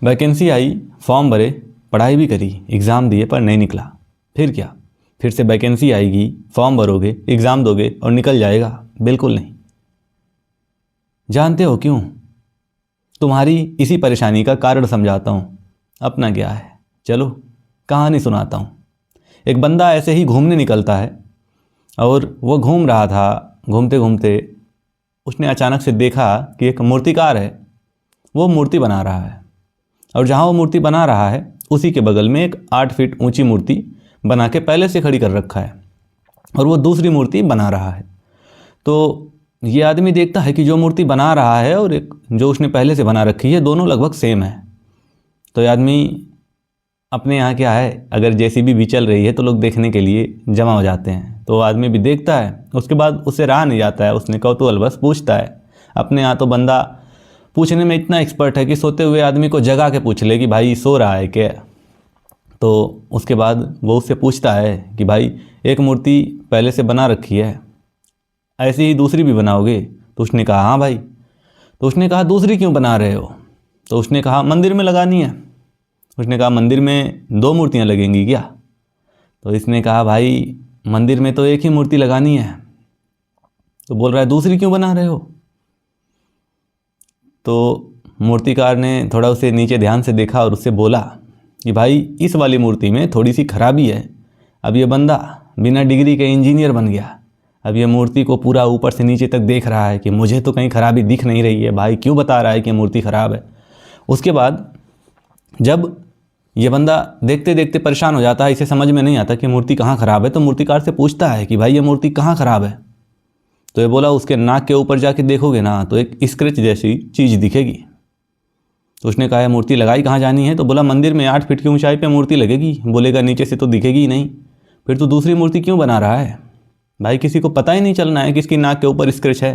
Vacancy आई, form भरे, पढ़ाई भी करी, एग्ज़ाम दिए पर नहीं निकला। फिर क्या? फिर से वैकेंसी आएगी, फॉर्म भरोगे, एग्ज़ाम दोगे और निकल जाएगा? बिल्कुल नहीं। जानते हो क्यों? तुम्हारी इसी परेशानी का कारण समझाता हूँ। अपना क्या है, चलो कहानी सुनाता हूँ। एक बंदा ऐसे ही घूमने निकलता है और वो घूम रहा था। घूमते घूमते उसने अचानक से देखा कि एक मूर्तिकार है, वो मूर्ति बना रहा है। और जहाँ वो मूर्ति बना रहा है उसी के बगल में एक 8 फीट ऊंची मूर्ति बना के पहले से खड़ी कर रखा है और वो दूसरी मूर्ति बना रहा है। तो ये आदमी देखता है कि जो मूर्ति बना रहा है और एक जो उसने पहले से बना रखी है, दोनों लगभग सेम है। तो ये आदमी, अपने यहाँ क्या है, अगर जेसीबी भी चल रही है तो लोग देखने के लिए जमा हो जाते हैं। तो आदमी भी देखता है, उसके बाद उससे रहा नहीं जाता है, उसने कौतूहलवश पूछता है। अपने यहाँ तो बंदा पूछने में इतना एक्सपर्ट है कि सोते हुए आदमी को जगा के पूछ ले कि भाई सो रहा है क्या। तो उसके बाद वो उससे पूछता है कि भाई एक मूर्ति पहले से बना रखी है, ऐसी ही दूसरी भी बनाओगे? तो उसने कहा हाँ भाई। तो उसने कहा दूसरी क्यों बना रहे हो? तो उसने कहा मंदिर में लगानी है। उसने कहा मंदिर में 2 मूर्तियाँ लगेंगी क्या? तो इसने कहा भाई मंदिर में तो एक ही मूर्ति लगानी है। तो बोल रहा है दूसरी क्यों बना रहे हो? तो मूर्तिकार ने थोड़ा उसे नीचे ध्यान से देखा और उससे बोला कि भाई इस वाली मूर्ति में थोड़ी सी खराबी है। अब ये बंदा बिना डिग्री के इंजीनियर बन गया। अब ये मूर्ति को पूरा ऊपर से नीचे तक देख रहा है कि मुझे तो कहीं खराबी दिख नहीं रही है, भाई क्यों बता रहा है कि मूर्ति ख़राब है। उसके बाद जब ये बंदा देखते देखते परेशान हो जाता है, इसे समझ में नहीं आता कि मूर्ति कहाँ ख़राब है, तो मूर्तिकार से पूछता है कि भाई ये मूर्ति कहाँ ख़राब है? तो ये बोला उसके नाक के ऊपर जाके देखोगे ना तो एक स्क्रैच जैसी चीज़ दिखेगी। तो उसने कहा मूर्ति लगाई कहाँ जानी है? तो बोला मंदिर में 8 फीट की ऊंचाई पे मूर्ति लगेगी। बोलेगा नीचे से तो दिखेगी ही नहीं, फिर तो दूसरी मूर्ति क्यों बना रहा है? भाई किसी को पता ही नहीं चलना है किसकी नाक के ऊपर स्क्रैच है।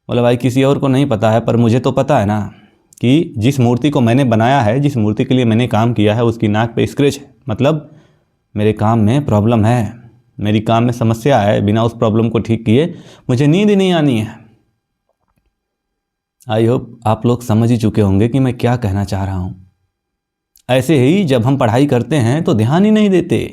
बोला भाई किसी और को नहीं पता है पर मुझे तो पता है ना कि जिस मूर्ति को मैंने बनाया है, जिस मूर्ति के लिए मैंने काम किया है, उसकी नाक पे स्क्रैच है, मतलब मेरे काम में प्रॉब्लम है, मेरी काम में समस्या है। बिना उस प्रॉब्लम को ठीक किए मुझे नींद ही नहीं आनी है। आई होप आप लोग समझ ही चुके होंगे कि मैं क्या कहना चाह रहा हूँ। ऐसे ही जब हम पढ़ाई करते हैं तो ध्यान ही नहीं देते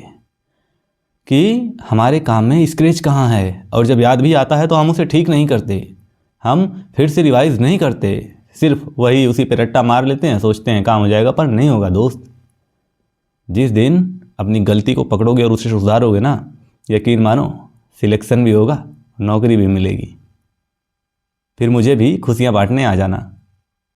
कि हमारे काम में स्क्रैच कहाँ है, और जब याद भी आता है तो हम उसे ठीक नहीं करते, हम फिर से रिवाइज नहीं करते, सिर्फ वही उसी पे रट्टा मार लेते हैं, सोचते हैं काम हो जाएगा, पर नहीं होगा दोस्त। जिस दिन अपनी गलती को पकड़ोगे और उसे सुधारोगे ना, यकीन मानो सिलेक्शन भी होगा, नौकरी भी मिलेगी। फिर मुझे भी खुशियाँ बांटने आ जाना।